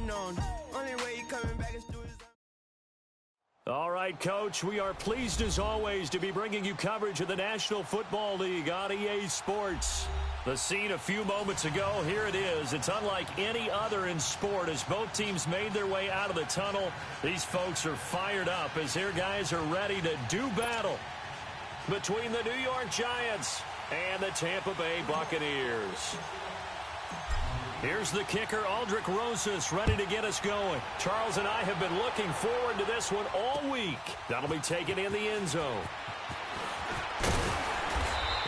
unknown. Only way he coming back is through his... All right, Coach, we are pleased as always to be bringing you coverage of the National Football League on EA Sports. The scene a few moments ago, here it is. It's unlike any other in sport as both teams made their way out of the tunnel. These folks are fired up as their guys are ready to do battle between the New York Giants and the Tampa Bay Buccaneers. Here's the kicker, Aldrich Rosas, ready to get us going. Charles and I have been looking forward to this one all week. That'll be taken in the end zone.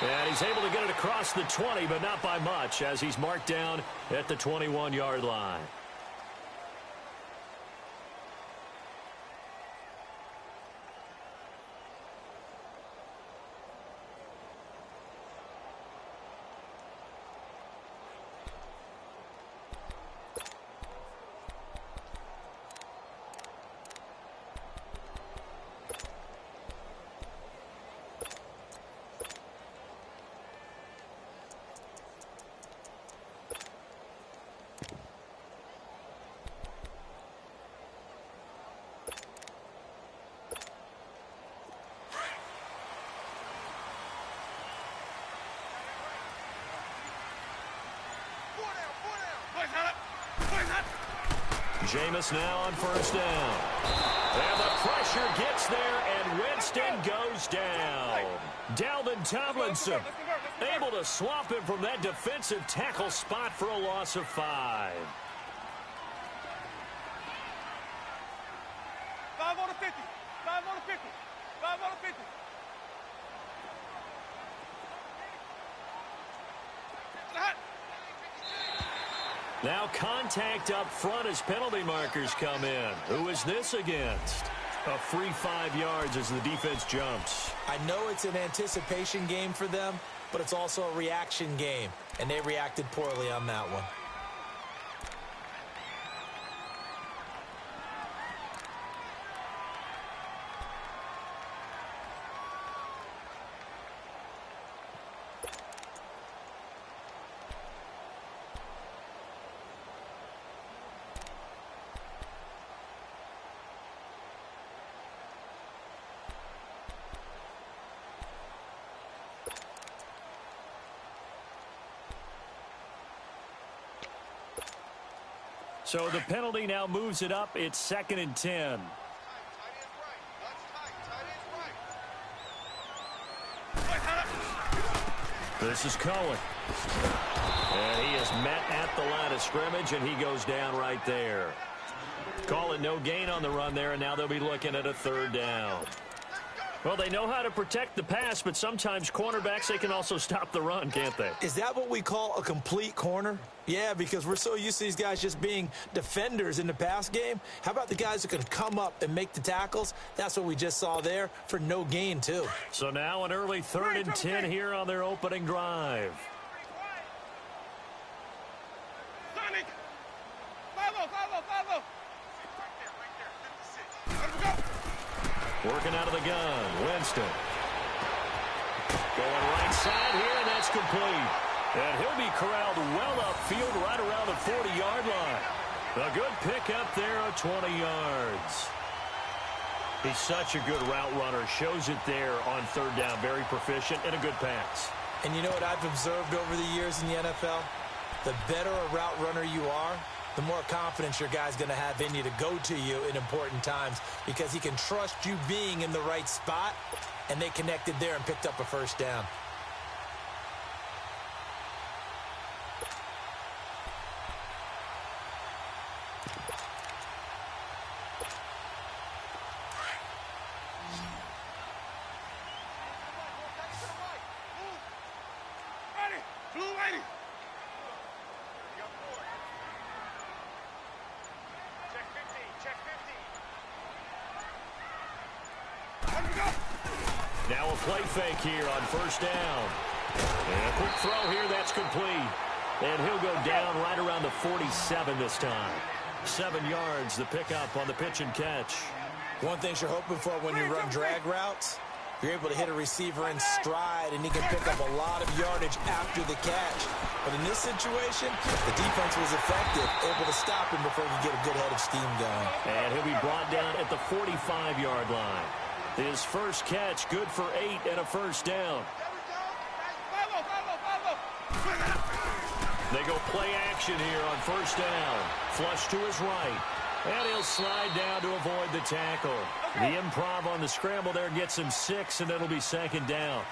And he's able to get it across the 20, but not by much, as he's marked down at the 21-yard line. Jameis now on first down. And the pressure gets there, and Winston goes down. Dalvin Tomlinson able to swap him from that defensive tackle spot for a loss of 5. 5 on the 50. 5 on the 50. 5 on the 50. Now contact up front as penalty markers come in. Who is this against? A free 5 yards as the defense jumps. I know it's an anticipation game for them, but it's also a reaction game, and they reacted poorly on that one. So the penalty now moves it up. It's 2nd and 10. This is Cohen. And he is met at the line of scrimmage, and he goes down right there. Calling no gain on the run there, and now they'll be looking at a 3rd down. Well, they know how to protect the pass, but sometimes cornerbacks, they can also stop the run, can't they? Is that what we call a complete corner? Yeah, because we're so used to these guys just being defenders in the pass game. How about the guys who can come up and make the tackles? That's what we just saw there for no gain, too. So now an early 3rd and 10 here on their opening drive. Sonic! 5-0, 5-0, 5-0. Working out of the gun, Winston. Going right side here, and that's complete. And he'll be corralled well upfield right around the 40-yard line. A good pickup there of 20 yards. He's such a good route runner. Shows it there on 3rd down. Very proficient and a good pass. And you know what I've observed over the years in the NFL? The better a route runner you are, the more confidence your guy's going to have in you to go to you in important times because he can trust you being in the right spot, and they connected there and picked up a 1st down. Now a play fake here on 1st down. And a quick throw here, that's complete. And he'll go down right around the 47 this time. 7 yards, the pickup on the pitch and catch. One thing you're hoping for when you run drag routes You're able to hit a receiver in stride, and he can pick up a lot of yardage after the catch. But in this situation, the defense was effective, able to stop him before he could get a good head of steam going. And he'll be brought down at the 45-yard line. His first catch, good for 8 and a first down. They go play action here on first down. Flush to his right. And he'll slide down to avoid the tackle. The improv on the scramble there gets him 6, and it'll be second down.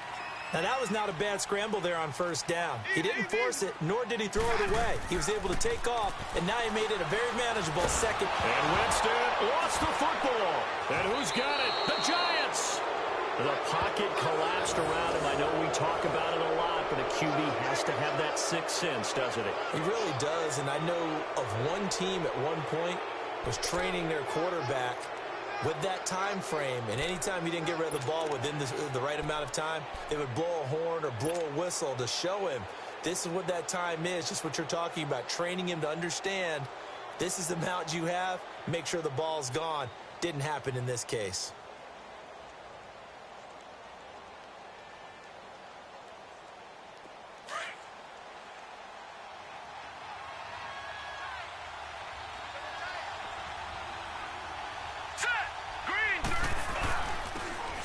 Now, that was not a bad scramble there on first down. He didn't force it, nor did he throw it away. He was able to take off, and now he made it a very manageable second. And Winston lost the football. And who's got it? The Giants. The pocket collapsed around him. I know we talk about it a lot, but a QB has to have that sixth sense, doesn't it? He really does, and I know of one team at one point was training their quarterback with that time frame, and anytime he didn't get rid of the ball within the right amount of time, they would blow a horn or blow a whistle to show him this is what that time is, just what you're talking about, training him to understand this is the amount you have, make sure the ball's gone. Didn't happen in this case.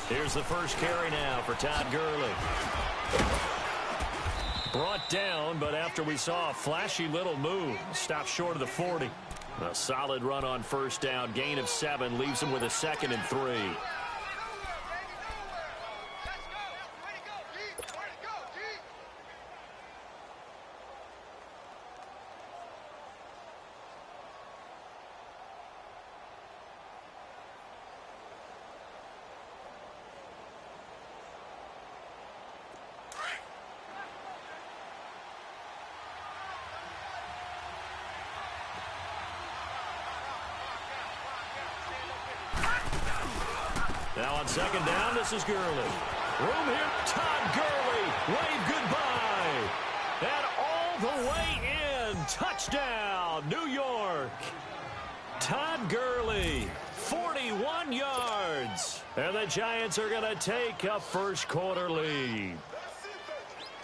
Here's the first carry now for Todd Gurley. Brought down, but after we saw a flashy little move, stopped short of the 40. A solid run on first down, gain of 7, leaves him with a 2nd and 3. Now on second down, this is Gurley. Room here, Todd Gurley. Wave goodbye. And all the way in. Touchdown, New York. Todd Gurley, 41 yards. And the Giants are going to take a first quarter lead.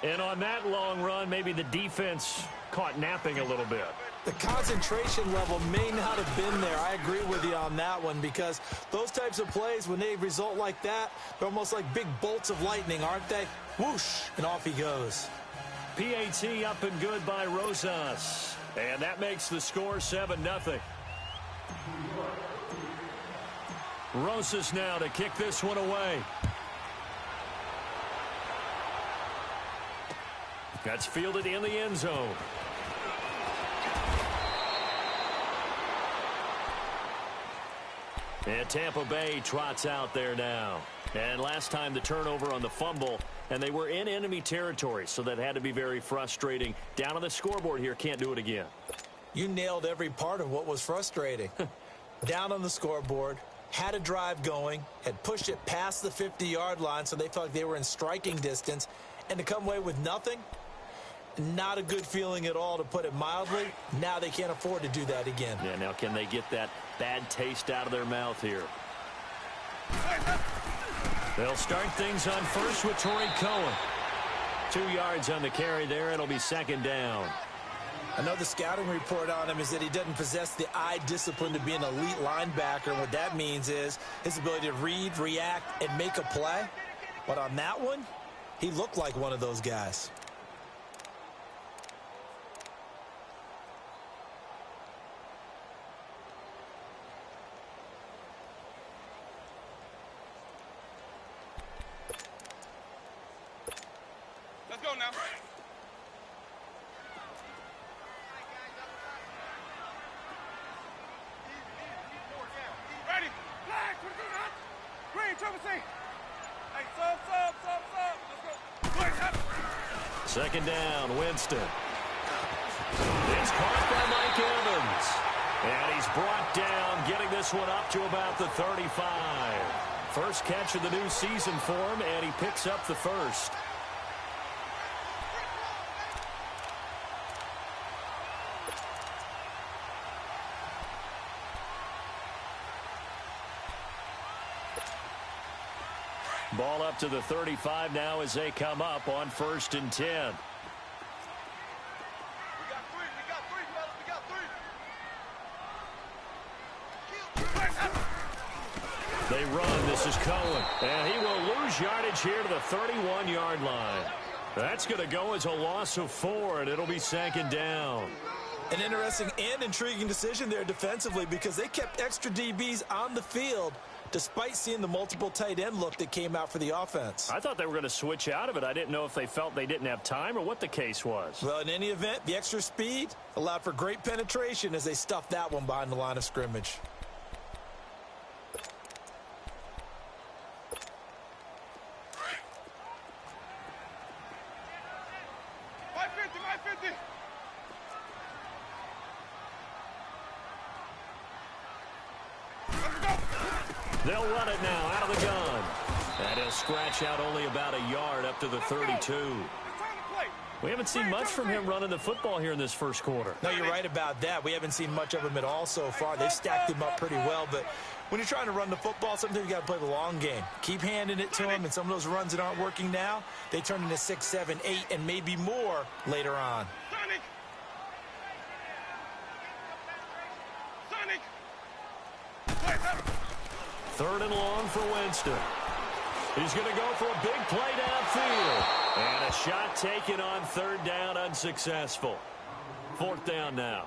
And on that long run, maybe the defense caught napping a little bit. The concentration level may not have been there. I agree with you on that one, because those types of plays, when they result like that, they're almost like big bolts of lightning, aren't they? Whoosh, and off he goes. PAT up and good by Rosas. And that makes the score 7-0. Rosas now to kick this one away. That's fielded in the end zone. And Tampa Bay trots out there now. And last time the turnover on the fumble, and they were in enemy territory, so that had to be very frustrating. Down on the scoreboard here, can't do it again. You nailed every part of what was frustrating. Down on the scoreboard, had a drive going, had pushed it past the 50-yard line, so they felt like they were in striking distance, and to come away with nothing, not a good feeling at all, to put it mildly. Now they can't afford to do that again. Yeah, now can they get that bad taste out of their mouth here? They'll start things on first with Torrey Cohen. 2 yards on the carry there. It'll be second down. I know the scouting report on him is that he doesn't possess the eye discipline to be an elite linebacker. And what that means is his ability to read, react, and make a play. But on that one, he looked like one of those guys. Let's go now. Ready? Flag, green, triple C. Hey, sub. Let's go. Second down, Winston. It's caught by Mike Evans. And he's brought down, getting this one up to about the 35. First catch of the new season for him, and he picks up the first. Ball up to the 35 now as they come up on 1st and 10. We got three, fellas. We got three. They run. This is Cohen. And he will lose yardage here to the 31-yard line. That's going to go as a loss of 4, and it'll be 2nd down. An interesting and intriguing decision there defensively because they kept extra DBs on the field despite seeing the multiple tight end look that came out for the offense. I thought they were going to switch out of it. I didn't know if they felt they didn't have time or what the case was. Well, in any event, the extra speed allowed for great penetration as they stuffed that one behind the line of scrimmage. They'll run it now out of the gun. And he'll scratch out only about a yard up to the 32. We haven't seen much from him running the football here in this first quarter. No, you're right about that. We haven't seen much of him at all so far. They've stacked him up pretty well, but when you're trying to run the football, sometimes you got to play the long game. Keep handing it to him, and some of those runs that aren't working now, they turn into 6, 7, 8, and maybe more later on. Third and long for Winston. He's going to go for a big play downfield. And a shot taken on 3rd down, unsuccessful. 4th down now.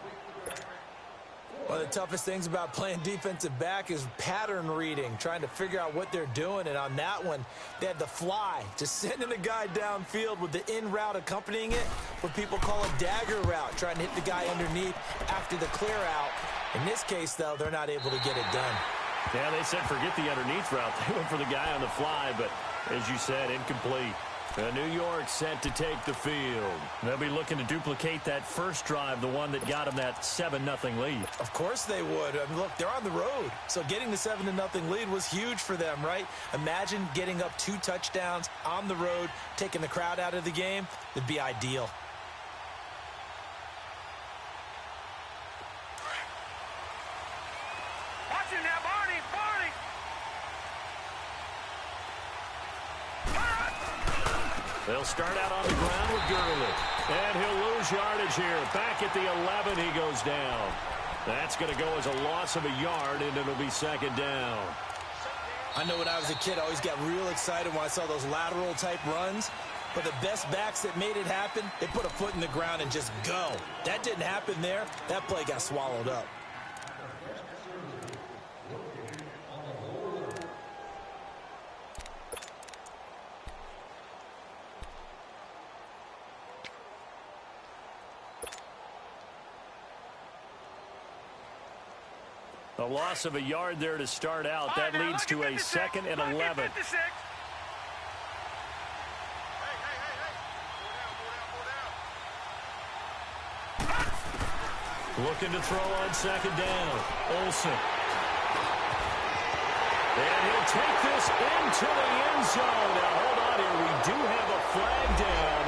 One of the toughest things about playing defensive back is pattern reading, trying to figure out what they're doing. And on that one, they had the fly, just sending a guy downfield with the in route accompanying it, what people call a dagger route, trying to hit the guy underneath after the clear out. In this case, though, they're not able to get it done. Yeah, they said forget the underneath route. They went for the guy on the fly, but as you said, incomplete. New York set to take the field. They'll be looking to duplicate that first drive, the one that got them that 7-0 lead. Of course they would. I mean, look, they're on the road. So getting the 7-0 lead was huge for them, right? Imagine getting up 2 touchdowns on the road, taking the crowd out of the game. It'd be ideal. They'll start out on the ground with Gurley. And he'll lose yardage here. Back at the 11, he goes down. That's going to go as a loss of a yard, and it'll be 2nd down. I know when I was a kid, I always got real excited when I saw those lateral-type runs. But the best backs that made it happen, they put a foot in the ground and just go. That didn't happen there. That play got swallowed up. A loss of a yard there to start out. That leads to a 2nd and 11. Looking to throw on 2nd down. Olsen. And he'll take this into the end zone. Now, hold on here. We do have a flag down.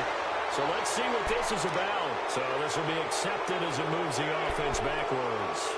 So let's see what this is about. So this will be accepted as it moves the offense backwards.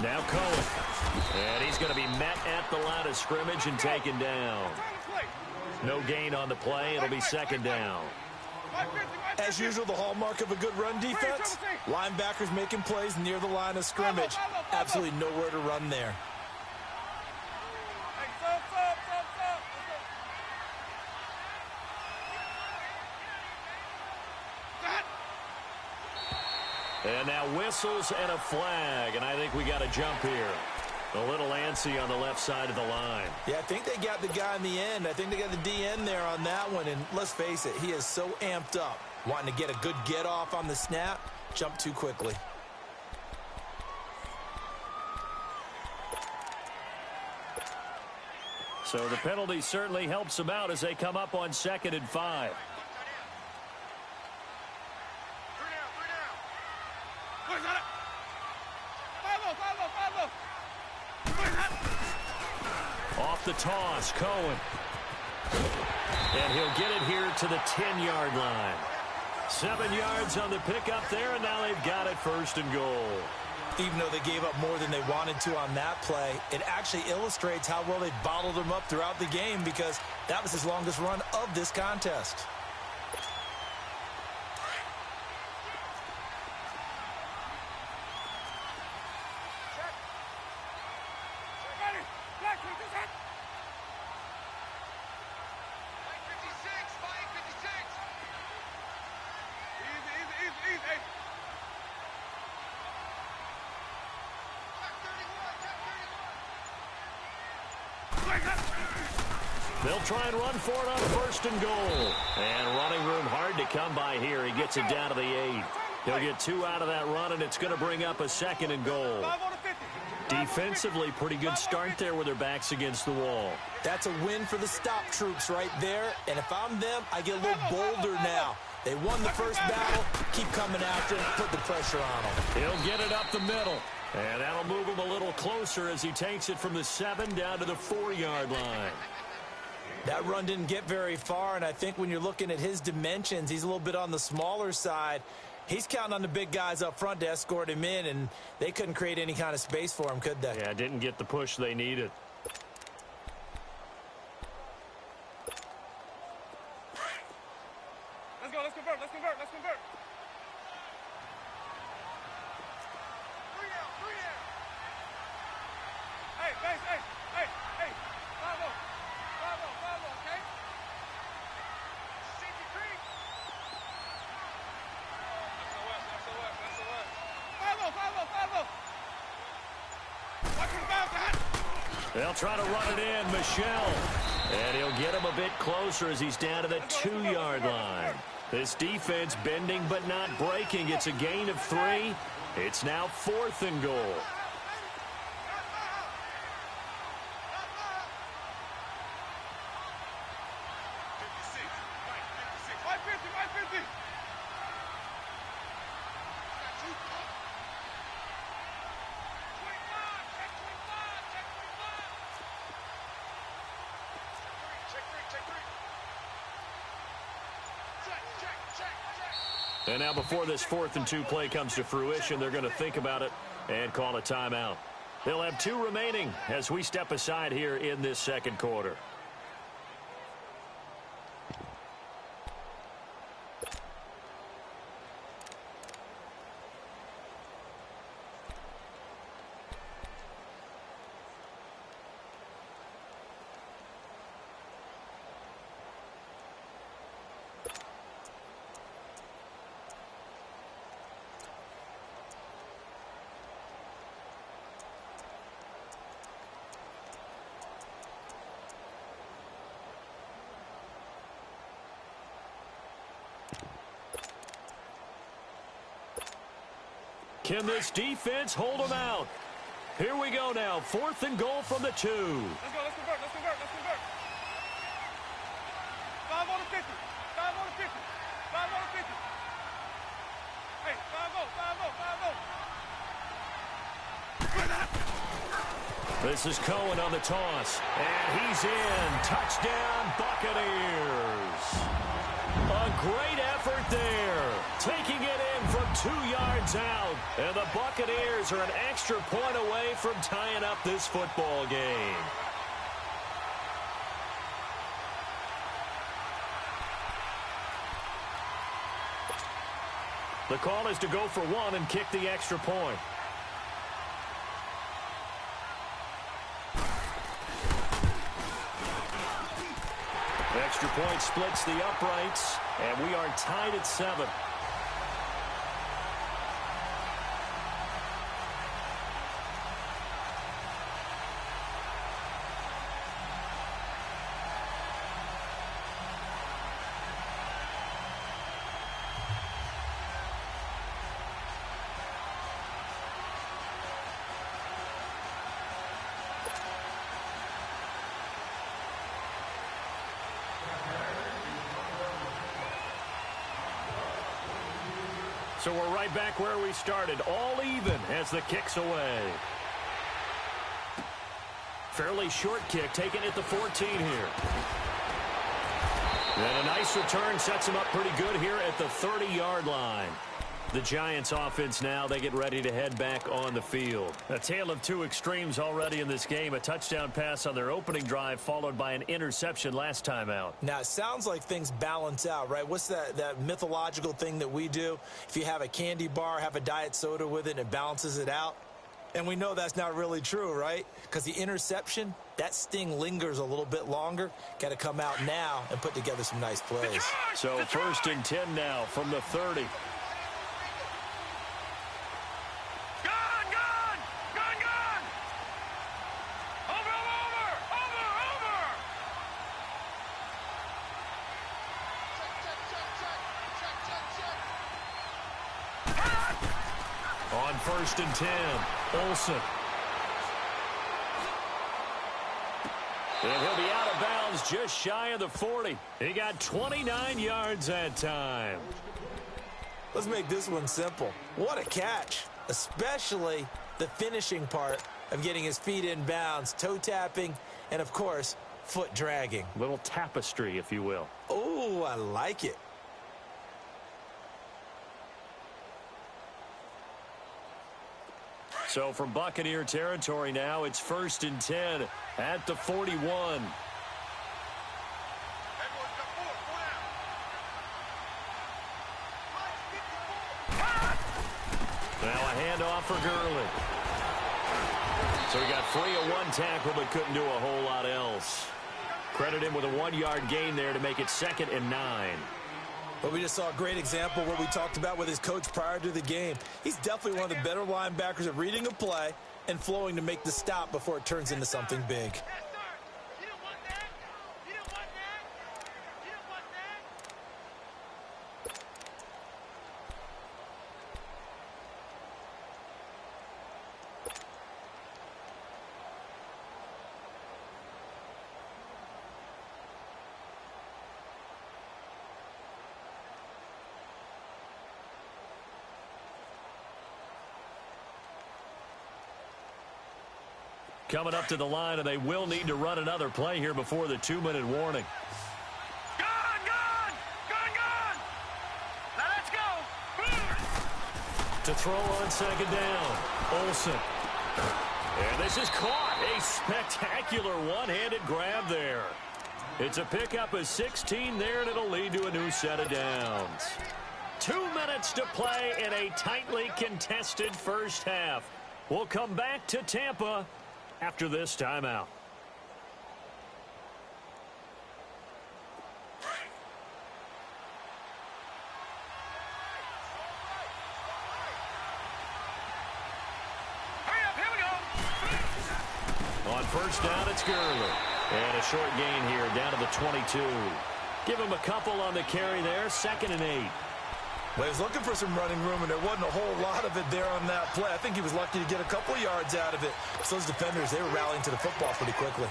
Now Cohen. And he's going to be met at the line of scrimmage and taken down. No gain on the play. It'll be 2nd down. As usual, the hallmark of a good run defense, linebackers making plays near the line of scrimmage. Absolutely nowhere to run there. And now whistles and a flag, and I think we got a jump here. A little antsy on the left side of the line. Yeah, I think they got the guy in the end. I think they got the DN there on that one, and let's face it, he is so amped up, wanting to get a good get-off on the snap, jump too quickly. So the penalty certainly helps them out as they come up on 2nd and 5. Off the toss, Cohen. And he'll get it here to the 10-yard line. 7 yards on the pickup there, and now they've got it 1st and goal. Even though they gave up more than they wanted to on that play, it actually illustrates how well they bottled him up throughout the game because that was his longest run of this contest. They'll try and run for it on 1st and goal. And running room hard to come by here. He gets it down to the 8. He'll get 2 out of that run, and it's going to bring up a 2nd and goal. Defensively, pretty good start there with their backs against the wall. That's a win for the stop troops right there. And if I'm them, I get a little bolder now. They won the first battle. Keep coming after him. Put the pressure on him. He'll get it up the middle. And that'll move him a little closer as he takes it from the 7 down to the 4-yard line. That run didn't get very far, and I think when you're looking at his dimensions, he's a little bit on the smaller side. He's counting on the big guys up front to escort him in, and they couldn't create any kind of space for him, could they? Yeah, didn't get the push they needed. Let's go, let's convert, let's convert, let's convert. Hey, base, hey, hey, hey, Bravo, Bravo, Bravo, okay? CP3. SOS. Bravo, Bravo, Bravo. Watch him bounce that. They'll try to run it in, Michelle. And he'll get him a bit closer as he's down to the 2-yard line. This defense bending but not breaking. It's a gain of 3. It's now 4th and goal. And now before this 4th and 2 play comes to fruition, they're going to think about it and call a timeout. They'll have 2 remaining as we step aside here in this 2nd quarter. Can this defense hold them out? Here we go now. 4th and goal from the 2. Let's go, let's convert, let's convert, let's convert. 5 on the 50, 5 on the 50, 5 on the 50. Hey, 5-0, 5-0. This is Cohen on the toss. And he's in. Touchdown, Buccaneers. A great effort there. Taking it in from 2 yards out. And the Buccaneers are an extra point away from tying up this football game. The call is to go for 1 and kick the extra point. Extra point splits the uprights, and we are tied at 7. So we're right back where we started, all even as the kick's away. Fairly short kick, taken at the 14 here. And a nice return sets him up pretty good here at the 30-yard line. The Giants offense now, they get ready to head back on the field. A tale of two extremes already in this game. A touchdown pass on their opening drive followed by an interception last time out. Now, it sounds like things balance out, right? What's that mythological thing that we do? If you have a candy bar, have a diet soda with it, and it balances it out. And we know that's not really true, right? Because the interception, that sting lingers a little bit longer. Got to come out now and put together some nice plays. So 1st and 10 now from the 30. On 1st and 10, Olsen. And he'll be out of bounds just shy of the 40. He got 29 yards that time. Let's make this one simple. What a catch, especially the finishing part of getting his feet in bounds, toe tapping, and, of course, foot dragging. Little tapestry, if you will. Oh, I like it. So from Buccaneer territory now, it's 1st and 10 at the 41. Now a handoff for Gurley. So he got free of one tackle but couldn't do a whole lot else. Credit him with a 1-yard gain there to make it 2nd and 9. But we just saw a great example of what we talked about with his coach prior to the game. He's definitely one of the better linebackers at reading a play and flowing to make the stop before it turns into something big. Coming up to the line, and they will need to run another play here before the 2-minute warning. Gone! Now let's go! To throw on 2nd down, Olsen. And this is caught. A spectacular one-handed grab there. It's a pickup of 16 there, and it'll lead to a new set of downs. 2 minutes to play in a tightly contested first half. We'll come back to Tampa after this timeout. Hurry up, here we go! On 1st down, it's Gurley. And a short gain here down to the 22. Give him a couple on the carry there, 2nd and 8. Well, he was looking for some running room, and there wasn't a whole lot of it there on that play. I think he was lucky to get a couple yards out of it. So those defenders, they were rallying to the football pretty quickly.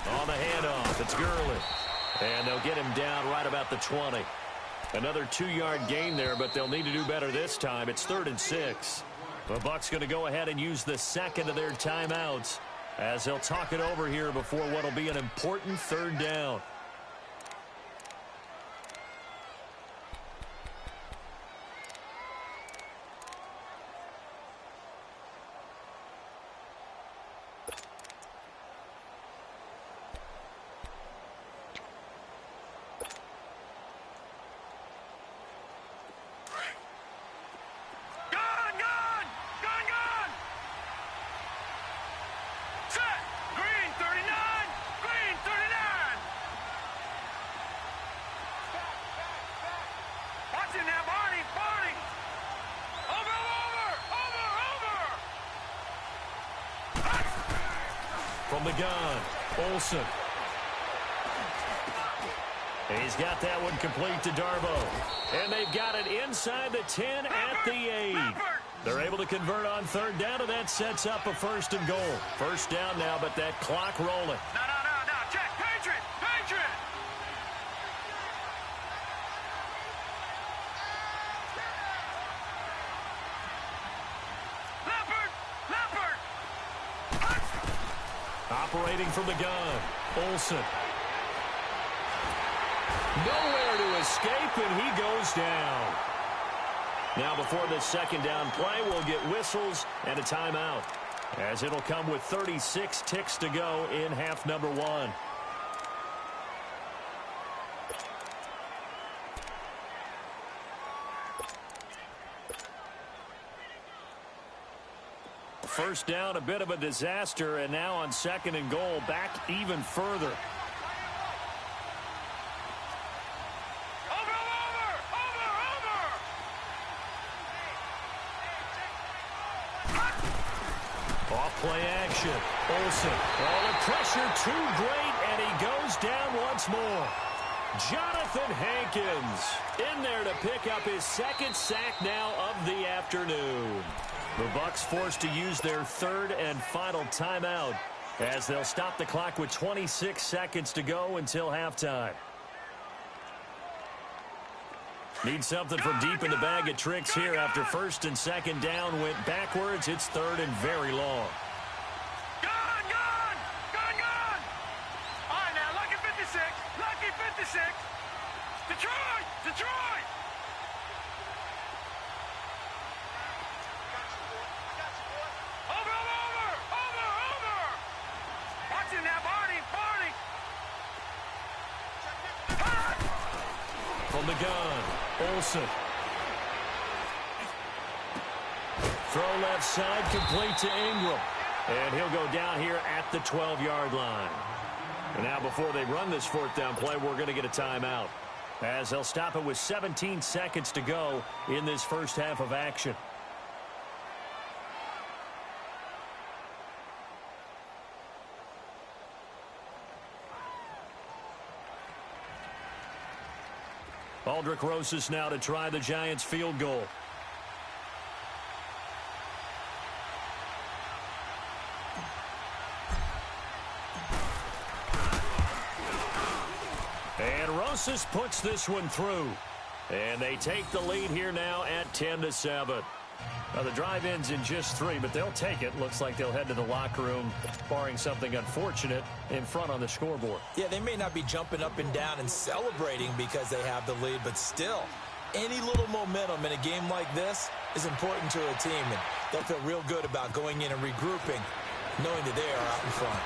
On the handoff, it's Gurley. And they'll get him down right about the 20. Another 2-yard gain there, but they'll need to do better this time. It's 3rd and 6. The Bucs going to go ahead and use the 2nd of their timeouts as they'll talk it over here before what will be an important 3rd down. From the gun, Olsen. He's got that one complete to Darbo. And they've got it inside the 10 at the 8. They're able to convert on third down, and that sets up a 1st and goal. First down now, but that clock rolling. No. Check. Patriot. Leopard. Operating from the gun, Olsen. Nowhere to escape, and he goes down. Now, before this second down play, we'll get whistles and a timeout, as it'll come with 36 ticks to go in half number 1. First down, a bit of a disaster, and now on 2nd and goal, back even further. Off-play action. Olsen. Oh, the pressure too great, and he goes down once more. Jonathan Hankins in there to pick up his 2nd sack now of the afternoon. The Bucs forced to use their 3rd and final timeout, as they'll stop the clock with 26 seconds to go until halftime. Need something from deep in the bag of tricks here after 1st and 2nd down went backwards. It's 3rd and very long. Gun! All right, now, lucky 56. Detroit! Over! Watch it now, Barney! From the gun, Olsen. Throw left side, complete to Ingram. And he'll go down here at the 12-yard line. And now before they run this 4th down play, we're going to get a timeout, as they'll stop it with 17 seconds to go in this first half of action. Aldrick Rosas now to try the Giants field goal. And Rosas puts this one through. And they take the lead here now at 10-7. Now the drive ends in just 3, but they'll take it. Looks like they'll head to the locker room, barring something unfortunate, in front on the scoreboard. Yeah, they may not be jumping up and down and celebrating because they have the lead, but still, any little momentum in a game like this is important to a team, and they'll feel real good about going in and regrouping, knowing that they are out in front.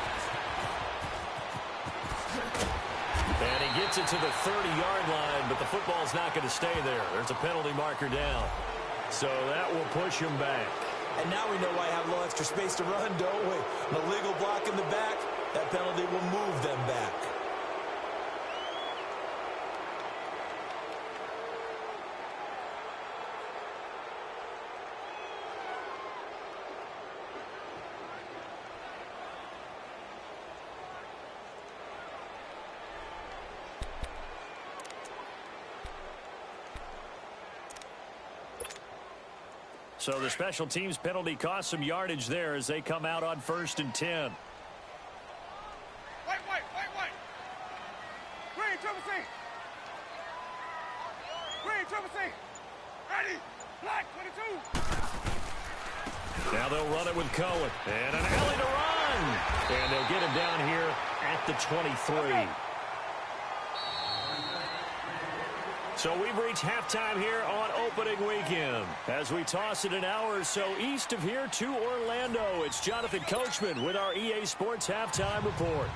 And he gets it to the 30-yard line, but the football's not going to stay there. There's a penalty marker down. So that will push him back. And now we know why I have a little extra space to run, don't we? An illegal block in the back, that penalty will move them back. So the special teams penalty cost some yardage there as they come out on 1st and 10. Wait. Green, triple C. Ready. Black, 22. Now they'll run it with Cohen. And an alley to run. And they'll get him down here at the 23. So we've reached halftime here on opening weekend. As we toss it an hour or so east of here to Orlando, it's Jonathan Coachman with our EA Sports Halftime Report.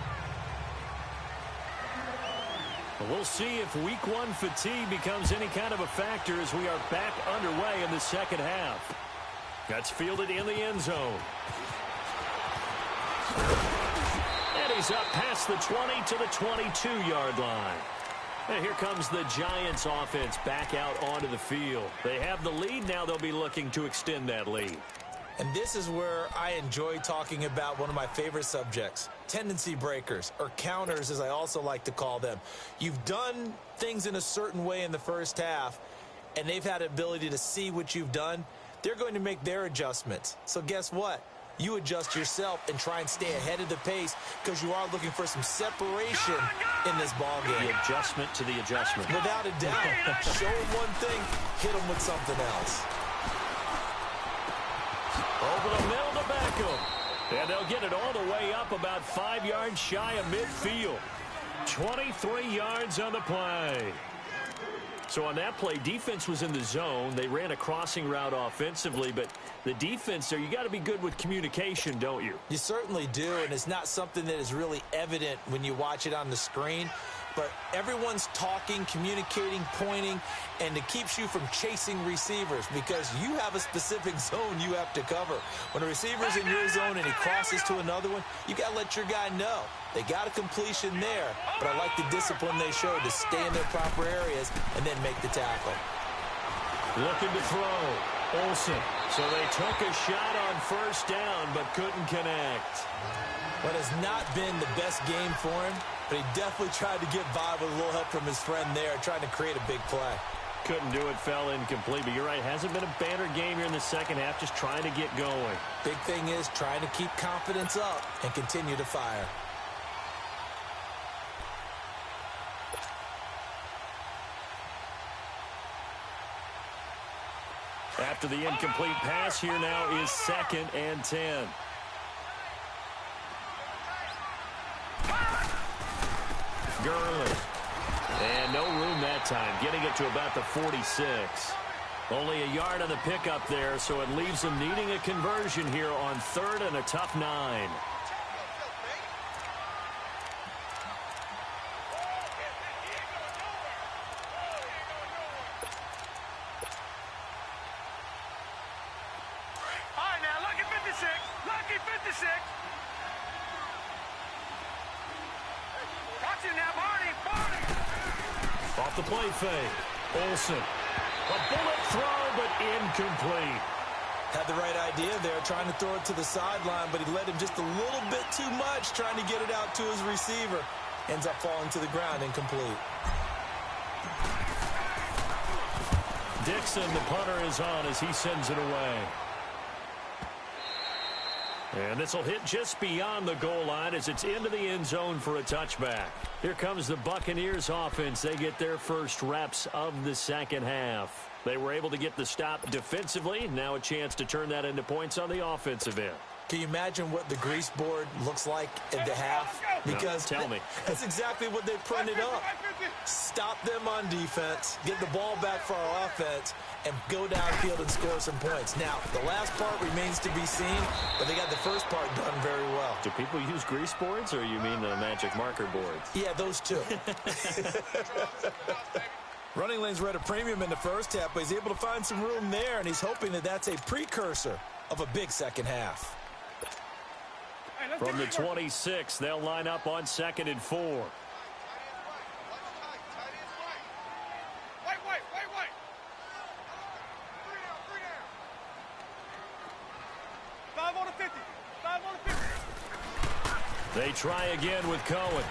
We'll see if Week 1 fatigue becomes any kind of a factor as we are back underway in the second half. That's fielded in the end zone. And he's up past the 20 to the 22-yard line. And here comes the Giants offense back out onto the field. They have the lead. Now they'll be looking to extend that lead. And this is where I enjoy talking about one of my favorite subjects, tendency breakers, or counters as I also like to call them. You've done things in a certain way in the first half, and they've had the ability to see what you've done. They're going to make their adjustments. So guess what? You adjust yourself and try and stay ahead of the pace because you are looking for some separation in this ball game. The adjustment to the adjustment. Without a doubt. Show them one thing, hit them with something else. Over the middle to Beckham. And they'll get it all the way up about 5 yards shy of midfield. 23 yards on the play. So on that play, defense was in the zone. They ran a crossing route offensively, but the defense there, you got to be good with communication, don't you? You certainly do, and it's not something that is really evident when you watch it on the screen. But everyone's talking, communicating, pointing, and it keeps you from chasing receivers because you have a specific zone you have to cover. When a receiver's in your zone and he crosses to another one, you got to let your guy know. They got a completion there, but I like the discipline they showed to stay in their proper areas and then make the tackle. Looking to throw. Olsen. So they took a shot on first down but couldn't connect. What has not been the best game for him, but he definitely tried to get by with a little help from his friend there, trying to create a big play. Couldn't do it, fell incomplete, but you're right, hasn't been a banner game here in the second half, just trying to get going. Big thing is trying to keep confidence up and continue to fire. After the incomplete pass, here now is 2nd and 10. Gurley. And no room that time, getting it to about the 46. Only a yard on the pickup there, so it leaves them needing a conversion here on 3rd and a tough 9. Off the play fake. Olsen. A bullet throw, but incomplete. Had the right idea there, trying to throw it to the sideline, but he led him just a little bit too much, trying to get it out to his receiver. Ends up falling to the ground, incomplete. Dixon, the punter, is on as he sends it away. And this will hit just beyond the goal line as it's into the end zone for a touchback. Here comes the Buccaneers offense. They get their first reps of the second half. They were able to get the stop defensively. Now a chance to turn that into points on the offensive end. Can you imagine what the grease board looks like at the half? Because no, tell me. That's exactly what they printed up. Stop them on defense, get the ball back for our offense, and go downfield and score some points. Now, the last part remains to be seen, but they got the first part done very well. Do people use grease boards, or you mean the magic marker boards? Yeah, those two. Running lanes were at a premium in the first half, but he's able to find some room there, and he's hoping that that's a precursor of a big second half. From the 26, they'll line up on 2nd and 4. Wait. 5 on the 50. 5 on the 50. They try again with Cohen.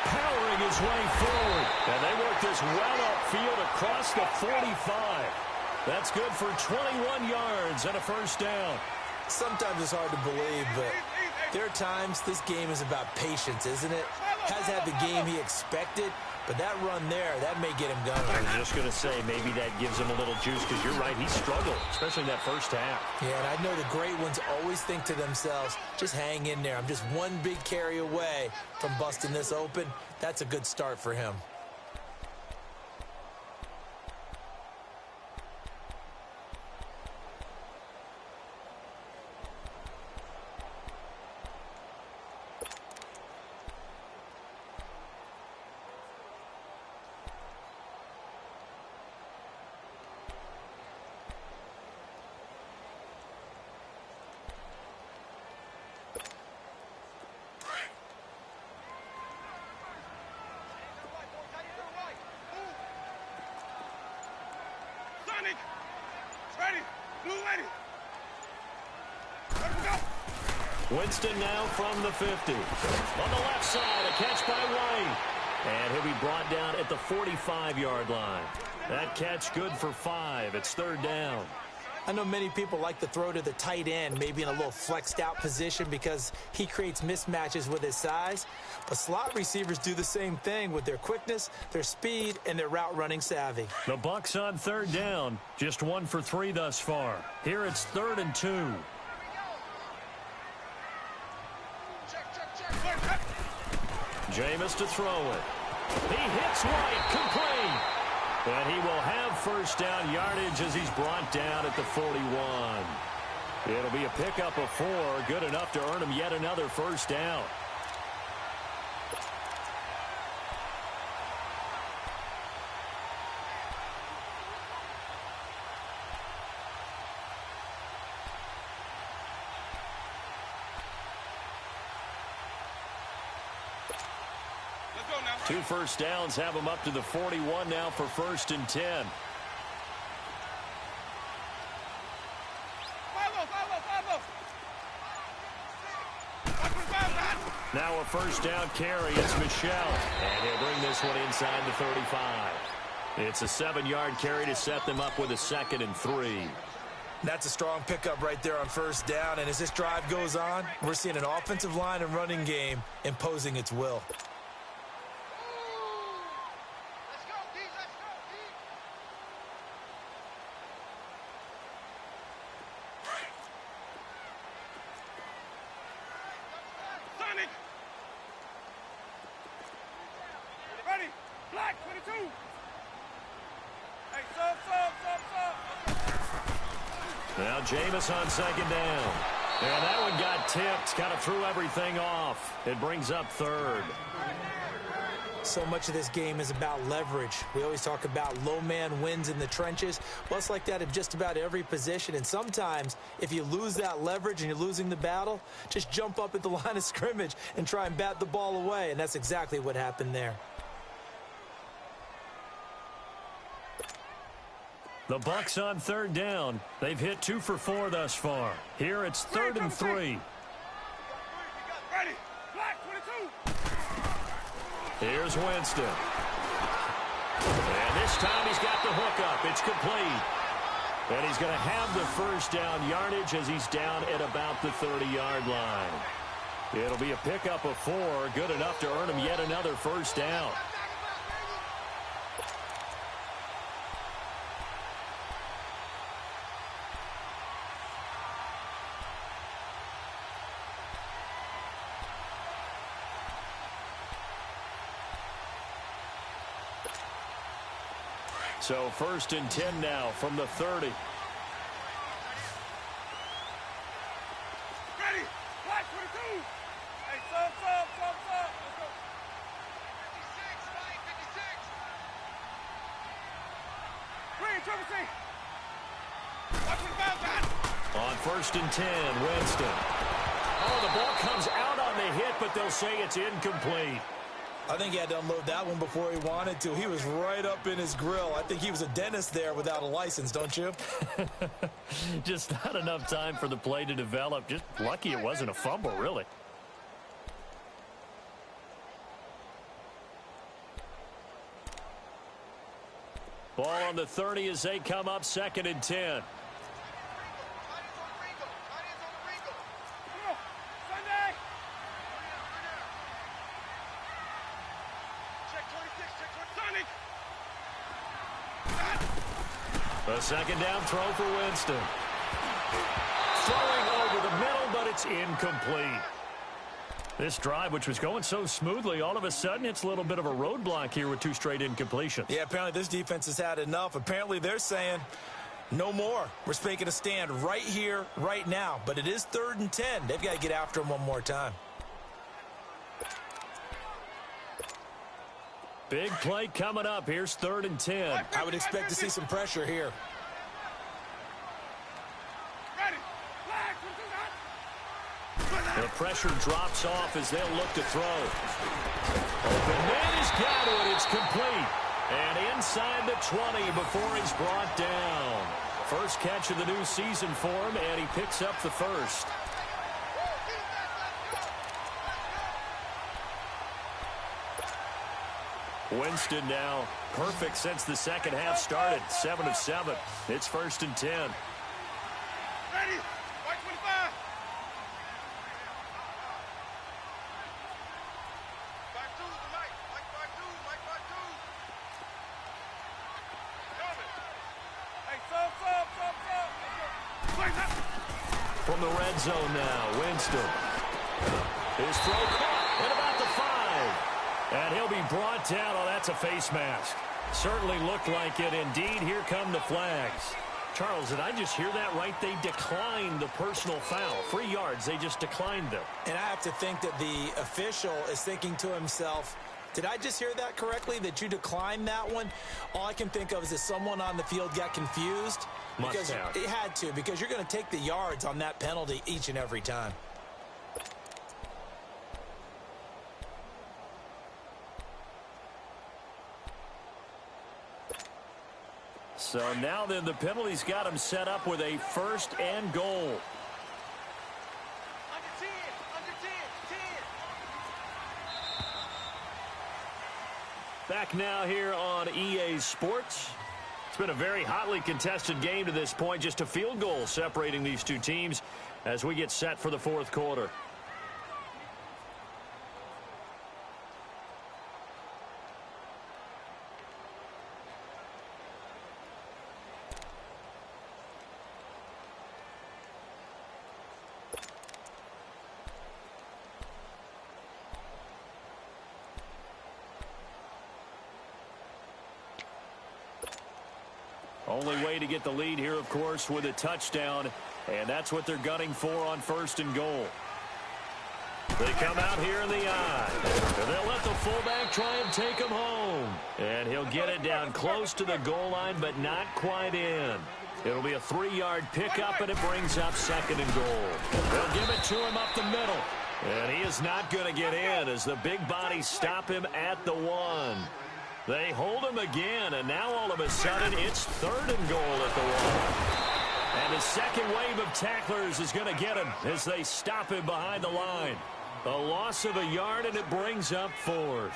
Powering his way forward. And they work this well upfield across the 45. That's good for 21 yards and a first down. Sometimes it's hard to believe, but there are times this game is about patience, isn't it? Has had the game he expected, but that run there, that may get him going. I was just going to say, maybe that gives him a little juice, because you're right, he struggled, especially in that first half. Yeah, and I know the great ones always think to themselves, just hang in there. I'm just one big carry away from busting this open. That's a good start for him. Winston now from the 50. On the left side, a catch by White. And he'll be brought down at the 45-yard line. That catch good for 5. It's third down. I know many people like to throw to the tight end, maybe in a little flexed out position because he creates mismatches with his size. But slot receivers do the same thing with their quickness, their speed, and their route running savvy. The Bucs on third down. Just 1 for 3 thus far. Here it's 3rd and 2. Jameis to throw it. He hits White, complete. And he will have first down yardage as he's brought down at the 41. It'll be a pickup of 4, good enough to earn him yet another first down. Two first downs have him up to the 41 now for 1st and 10. Now a first down carry. It's Michelle. And he'll bring this one inside the 35. It's a 7-yard carry to set them up with a 2nd and 3. That's a strong pickup right there on first down. And as this drive goes on, we're seeing an offensive line and running game imposing its will. Now Jameis on 2nd down. And that one got tipped. Kind of threw everything off. It brings up 3rd. So much of this game is about leverage. We always talk about low man wins in the trenches. Well, it's like that in just about every position. And sometimes, if you lose that leverage and you're losing the battle, just jump up at the line of scrimmage and try and bat the ball away. And that's exactly what happened there. The Bucs on 3rd down. They've hit 2 for 4 thus far. Here it's 3rd and 3. Ready. Black 22. Here's Winston. And this time he's got the hook up. It's complete. And he's going to have the first down yardage as he's down at about the 30-yard line. It'll be a pickup of 4, good enough to earn him yet another first down. So 1st and 10 now from the 30. Ready. Black 22. Hey, sub. Let's go. 56. Triple C. Watch the foul, John. On 1st and 10, Winston. Oh, the ball comes out on the hit, but they'll say it's incomplete. I think he had to unload that one before he wanted to. He was right up in his grill. I think he was a dentist there without a license, don't you? Just not enough time for the play to develop. Just lucky it wasn't a fumble, really. Ball on the 30 as they come up 2nd and 10. A 2nd down throw for Winston. Throwing over the middle, but it's incomplete. This drive, which was going so smoothly, all of a sudden it's a little bit of a roadblock here with 2 straight incompletions. Yeah, apparently this defense has had enough. Apparently they're saying no more. We're making a stand right here, right now. But it is 3rd and 10. They've got to get after him one more time. Big play coming up. Here's 3rd and 10. I would expect to see some pressure here. The pressure drops off as they'll look to throw. Open man is got it. It's complete. And inside the 20 before he's brought down. First catch of the new season for him, and he picks up the first. Winston now perfect since the second half started. 7 of 7. It's 1st and 10. Ready? White 25. Back two, Mike. Back two. Coming. Hey, sub. From the red zone now, Winston. His throw caught at about the 5. And he'll be brought down. Oh, that's a face mask. Certainly looked like it. Indeed, here come the flags. Charles, did I just hear that right? They declined the personal foul. 3 yards, they just declined them. And I have to think that the official is thinking to himself, did I just hear that correctly, that you declined that one? All I can think of is that someone on the field got confused. Must have. It had to, because you're going to take the yards on that penalty each and every time. So now then the penalty's got him set up with a 1st and goal. Under 10. Back now here on EA Sports. It's been a very hotly contested game to this point. Just a field goal separating these two teams as we get set for the 4th quarter. Only way to get the lead here, of course, with a touchdown, and that's what they're gunning for on 1st and goal. They come out here in the eye, and they'll let the fullback try and take him home. And he'll get it down close to the goal line, but not quite in. It'll be a 3-yard pickup, and it brings up 2nd and goal. They'll give it to him up the middle. And he is not going to get in as the big bodies stop him at the 1. They hold him again, and now all of a sudden it's 3rd and goal at the 1. And the second wave of tacklers is going to get him as they stop him behind the line. A loss of a yard, and it brings up 4th.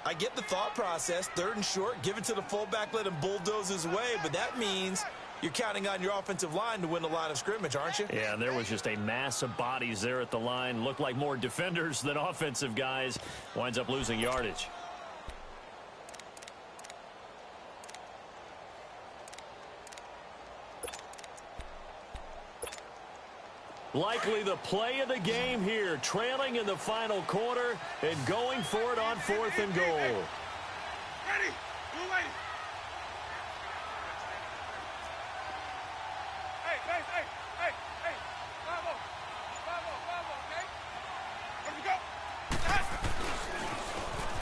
I get the thought process. 3rd and short, give it to the fullback, let him bulldoze his way, but that means you're counting on your offensive line to win the line of scrimmage, aren't you? Yeah, there was just a mass of bodies there at the line. Looked like more defenders than offensive guys. Winds up losing yardage. Likely the play of the game here, trailing in the final quarter and going for it on 4th and goal. Ready? Blue lady. Hey. 5-0, okay? Let's go.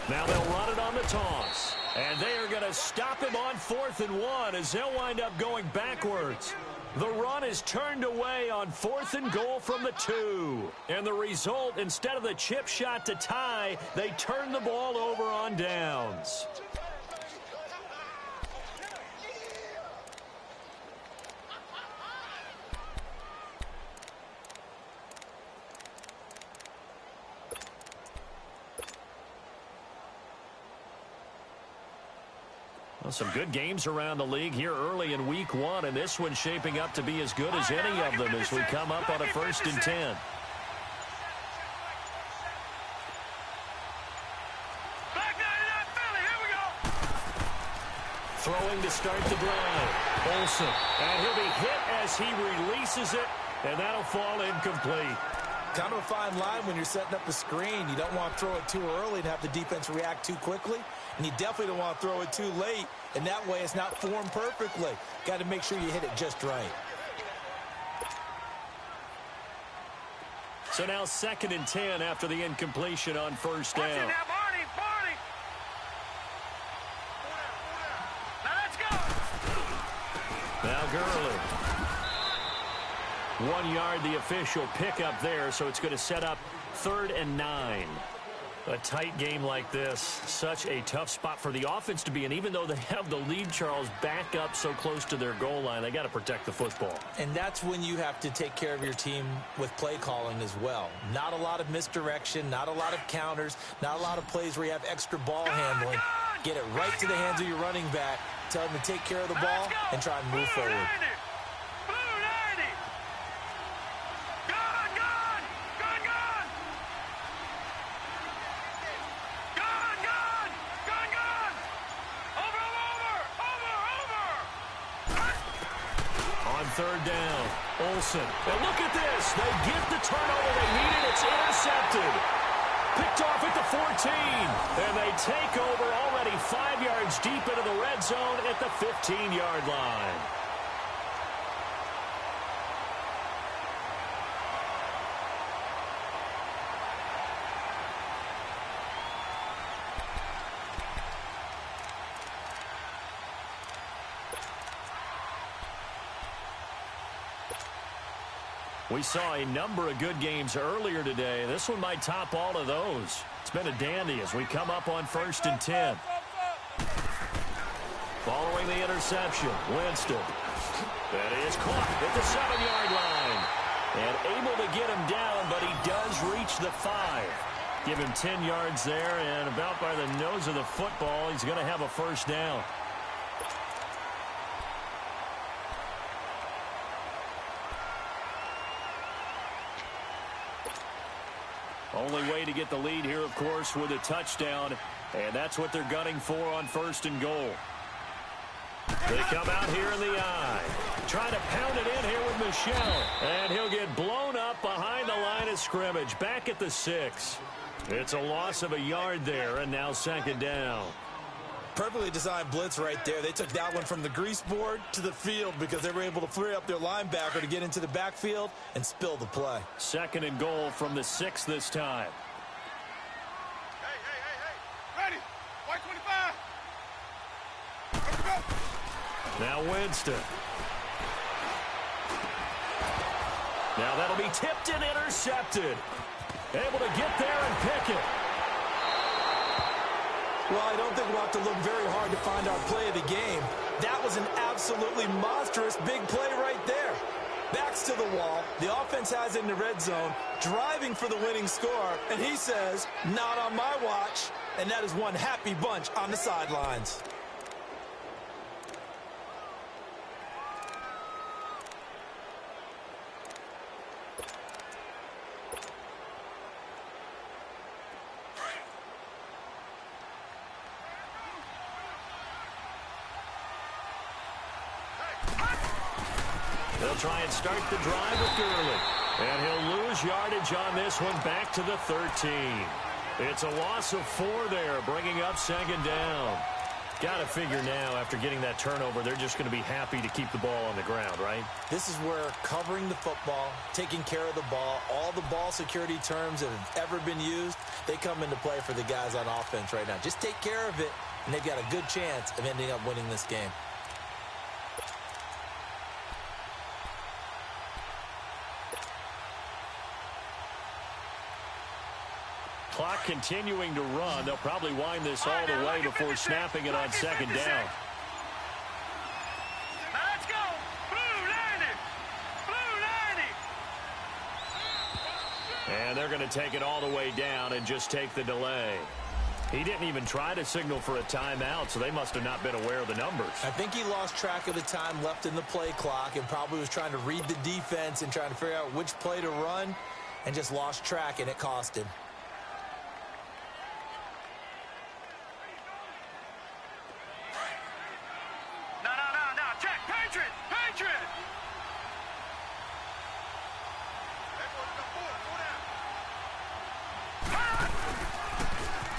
Now they'll run it on the toss. And they are going to stop him on 4th and 1 as they'll wind up going backwards. The run is turned away on 4th and goal from the 2. And the result, instead of the chip shot to tie, they turn the ball over on downs. Well, some good games around the league here early in week 1, and this one's shaping up to be as good as any of them as we come up on a 1st and 10. Throwing to start the drive. Olsen, and he'll be hit as he releases it, and that'll fall incomplete. Kind of a fine line when you're setting up the screen. You don't want to throw it too early and have the defense react too quickly. And you definitely don't want to throw it too late. And that way it's not formed perfectly. Got to make sure you hit it just right. So now 2nd and 10 after the incompletion on 1st down. Now, Barney. Now let's go. Now Gurley. 1 yard, the official pickup there, so it's going to set up 3rd and 9. A tight game like this, such a tough spot for the offense to be in. Even though they have the lead, Charles, back up so close to their goal line, they got to protect the football. And that's when you have to take care of your team with play calling as well. Not a lot of misdirection, not a lot of counters, not a lot of plays where you have extra ball handling. Get it right to the hands of your running back, tell them to take care of the ball, and try and move forward. Third down. Olsen. And look at this. They get the turnover they needed. It's intercepted. Picked off at the 14. And they take over already 5 yards deep into the red zone at the 15-yard line. We saw a number of good games earlier today. This one might top all of those. It's been a dandy as we come up on 1st and 10. Following the interception, Winston. That is caught at the 7-yard line. And able to get him down, but he does reach the 5. Give him 10 yards there, and about by the nose of the football, he's going to have a first down. Only way to get the lead here, of course, with a touchdown, and that's what they're gunning for on 1st and goal. They come out here in the eye. Try to pound it in here with Michel, and he'll get blown up behind the line of scrimmage, back at the 6. It's a loss of a yard there, and now 2nd down. Perfectly designed blitz right there. They took that one from the grease board to the field because they were able to free up their linebacker to get into the backfield and spill the play. 2nd and goal from the 6 this time. Hey. Ready. White 25. Let's go. Now Winston. Now that'll be tipped and intercepted. Able to get there and pick it. Well, I don't think we'll have to look very hard to find our play of the game. That was an absolutely monstrous big play right there. Backs to the wall. The offense has it in the red zone, driving for the winning score. And he says, not on my watch. And that is one happy bunch on the sidelines. They'll try and start the drive with Gurley. And he'll lose yardage on this one, back to the 13. It's a loss of 4 there, bringing up 2nd down. Got to figure now, after getting that turnover, they're just going to be happy to keep the ball on the ground, right? This is where covering the football, taking care of the ball, all the ball security terms that have ever been used, they come into play for the guys on offense right now. Just take care of it, and they've got a good chance of ending up winning this game. Clock continuing to run. They'll probably wind this all the way before snapping it on 2nd down. Let's go. Blue 90. Blue 90. And they're going to take it all the way down and just take the delay. He didn't even try to signal for a timeout, so they must have not been aware of the numbers. I think he lost track of the time left in the play clock and probably was trying to read the defense and trying to figure out which play to run and just lost track, and it cost him.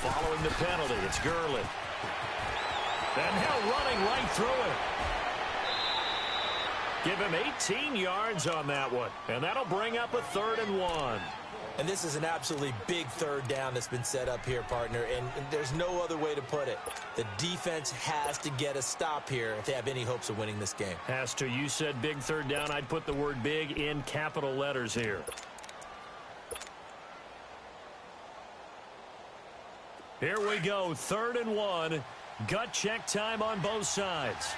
Following the penalty, it's Gurley. And now running right through it. Give him 18 yards on that one. And that'll bring up a 3rd and 1. And this is an absolutely big 3rd down that's been set up here, partner. And there's no other way to put it. The defense has to get a stop here if they have any hopes of winning this game. Has to. You said big 3rd down. I'd put the word big in capital letters here. Here we go, 3rd and 1. Gut check time on both sides.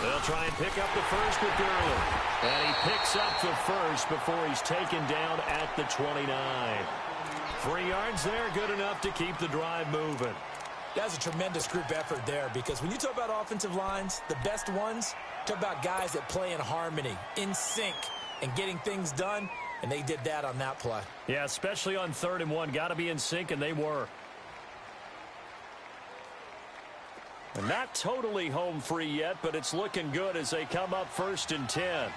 They'll try and pick up the first with Gurley. And he picks up the first before he's taken down at the 29. 3 yards there, good enough to keep the drive moving. That's a tremendous group effort there, because when you talk about offensive lines, the best ones, talk about guys that play in harmony, in sync, and getting things done, and they did that on that play. Yeah, especially on 3rd and 1. Got to be in sync, and they were. And not totally home free yet, but it's looking good as they come up 1st and 10.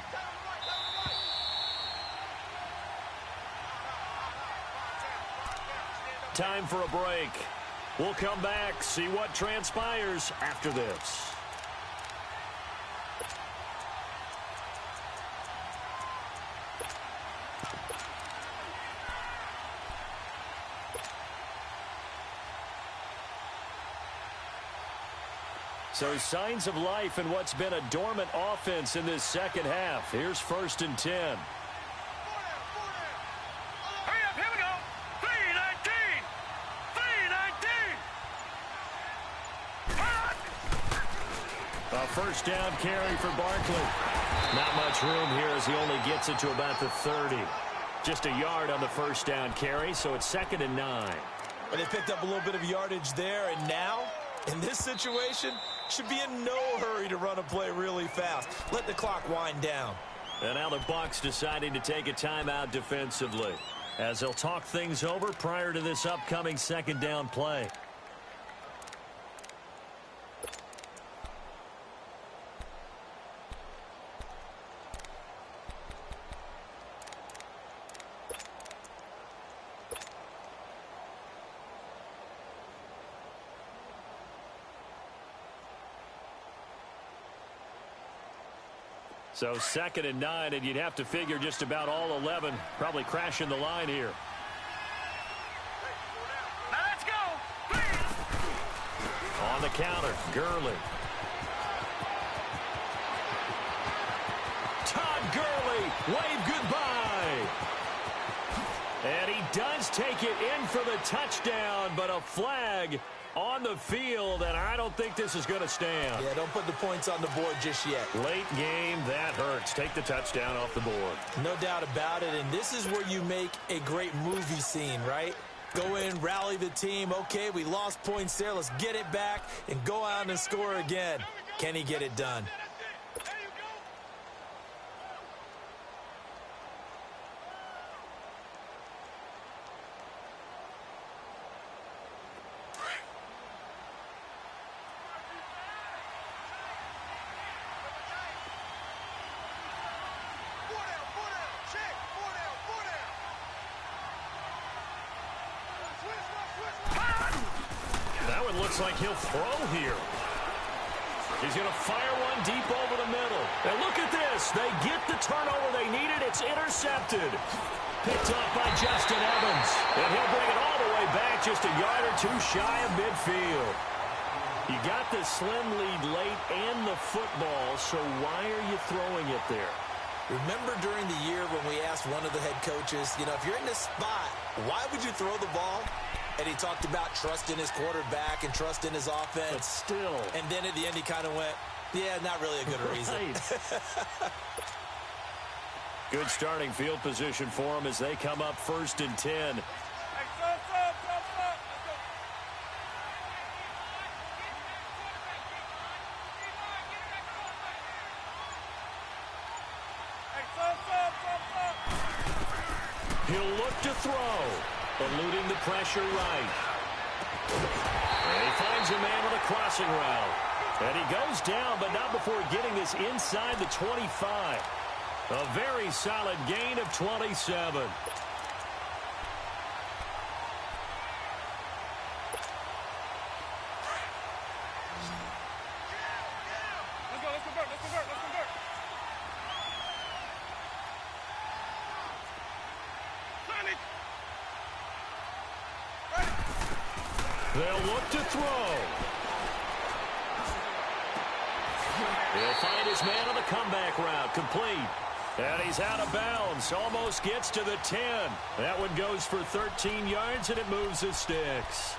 Time for a break. We'll come back, see what transpires after this. So signs of life in what's been a dormant offense in this second half. Here's 1st and 10. A first down carry for Barkley. Not much room here as he only gets it to about the 30. Just a yard on the first down carry, so it's 2nd and 9. Well, they picked up a little bit of yardage there, and now, in this situation, should be in no hurry to run a play really fast. Let the clock wind down. And now the Bucs deciding to take a timeout defensively, as they'll talk things over prior to this upcoming 2nd down play. So 2nd and 9, and you'd have to figure just about all 11 probably crashing the line here. Now let's go. On the counter, Gurley. Todd Gurley, wave goodbye. And he does take it in for the touchdown, but a flag on the field, and I don't think this is going to stand. Yeah, don't put the points on the board just yet. Late game, that hurts. Take the touchdown off the board. No doubt about it, and this is where you make a great movie scene, right? Go in, rally the team. Okay, we lost points there. Let's get it back and go out and score again. Can he get it done? Looks like he'll throw here. He's going to fire one deep over the middle. And look at this. They get the turnover they needed. It's intercepted. Picked up by Justin Evans. And he'll bring it all the way back, just a yard or two shy of midfield. You got the slim lead late and the football, so why are you throwing it there? Remember during the year when we asked one of the head coaches, you know, if you're in this spot, why would you throw the ball? And he talked about trust in his quarterback and trust in his offense. But still. And then at the end he kind of went, yeah, not really a good reason. Good starting field position for him as they come up 1st and 10. Hey, He'll look to throw. Eluding the pressure right. And he finds a man with a crossing route. And he goes down, but not before getting this inside the 25. A very solid gain of 27. Let's convert. They'll look to throw. He'll find his man on the comeback route, complete. And he's out of bounds, almost gets to the 10. That one goes for 13 yards, and it moves the sticks.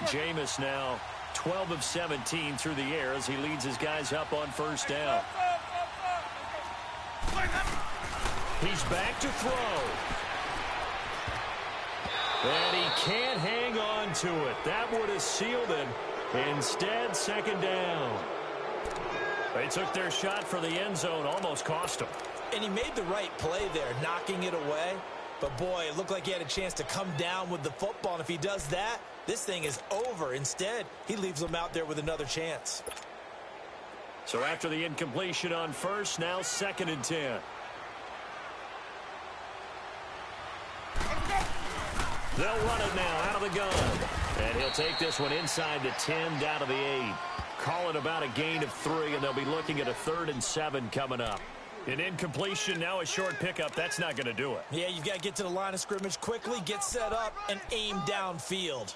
Jameis now 12 of 17 through the air as he leads his guys up on first down. He's back to throw. And he can't hang on to it. That would have sealed him. Instead, second down. They took their shot for the end zone, almost cost him. And he made the right play there, knocking it away. But, boy, it looked like he had a chance to come down with the football. And if he does that, this thing is over. Instead, he leaves them out there with another chance. So after the incompletion on first, now 2nd and 10. They'll run it now out of the gun. And he'll take this one inside the 10, down to the 8. Call it about a gain of 3, and they'll be looking at a 3rd and 7 coming up. An incompletion, now a short pickup. That's not going to do it. Yeah, you've got to get to the line of scrimmage quickly, get set up, and aim downfield.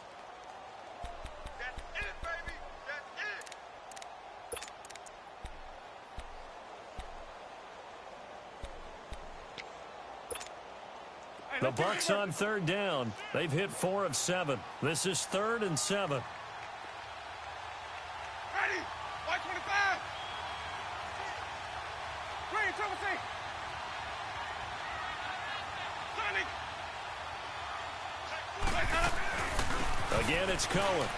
That's it, baby. That's it. The Bucs on 3rd down. They've hit 4 of 7. This is 3rd and 7. Ready? White 25. Green, Timothy. Sonic. Again, it's Cohen.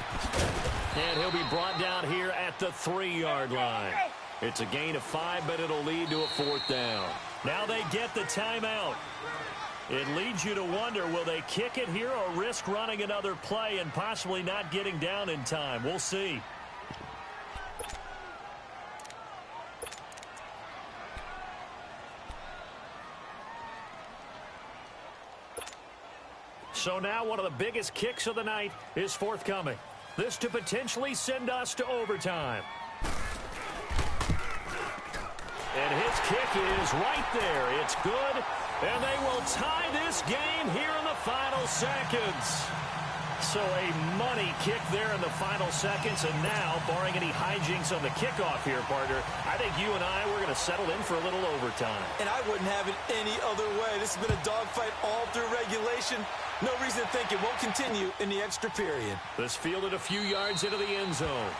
And he'll be brought down here at the 3-yard line. It's a gain of 5, but it'll lead to a 4th down. Now they get the timeout. It leads you to wonder, will they kick it here or risk running another play and possibly not getting down in time? We'll see. So now one of the biggest kicks of the night is forthcoming. This to potentially send us to overtime. And his kick is right there. It's good. And they will tie this game here in the final seconds. So a money kick there in the final seconds. And now, barring any hijinks on the kickoff here, partner, I think you and I, we're going to settle in for a little overtime. And I wouldn't have it any other way. This has been a dogfight all through regulation. No reason to think it won't continue in the extra period. This fielded a few yards into the end zone.